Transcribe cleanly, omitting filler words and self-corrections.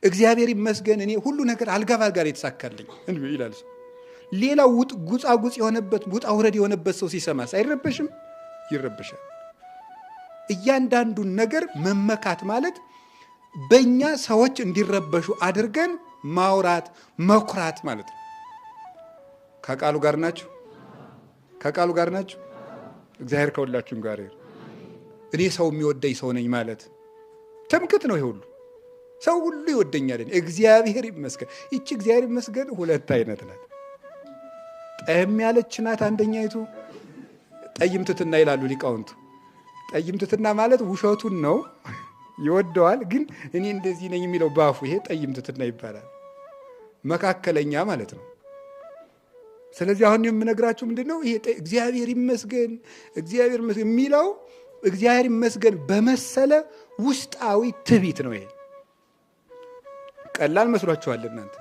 እግዚአብሔር ይመስገን እኔ ሁሉ ነገር አልጋ ባልጋ የተሳካልኝ ይላል። ሌላው ጉጻጉጽ የሆነበት ውጣ ውረድ የሆነበት ሰው ሲሰማስ አይረበሽም? ይረበሻል። እያንዳንዱን ነገር መመካት ማለት በእኛ ሰዎች እንዲረበሹ አድርገን ማውራት መኩራት ማለት ነው። ከቃሉ ጋር ናችሁ? ከቃሉ ጋር ናችሁ? እግዚአብሔር ከሁላችሁም ጋር ይሁን። እኔ ሰው የሚወደኝ ሰው ነኝ ማለት ትምክህት ነው። ይሄ ሁሉ ሰው ሁሉ ይወደኛል፣ እግዚአብሔር ይመስገን። ይቺ እግዚአብሔር ይመስገን ሁለት አይነት ናት። ጠየም ያለች ናት አንደኛይቱ፣ ጠይም ትትና ይላሉ ሊቃውንቱ። ጠይም ትትና ማለት ውሸቱን ነው ይወደዋል፣ ግን እኔ እንደዚህ ነኝ የሚለው ባፉ፣ ይሄ ጠይም ትትና ይባላል። መካከለኛ ማለት ነው። ስለዚህ አሁን የምነግራችሁ ምንድነው? ይሄ እግዚአብሔር ይመስገን እግዚአብሔር ይመስገን የሚለው እግዚአብሔር ይመስገን በመሰለ ውስጣዊ ትዕቢት ነው። ይሄ ቀላል መስሏችኋል እናንተ?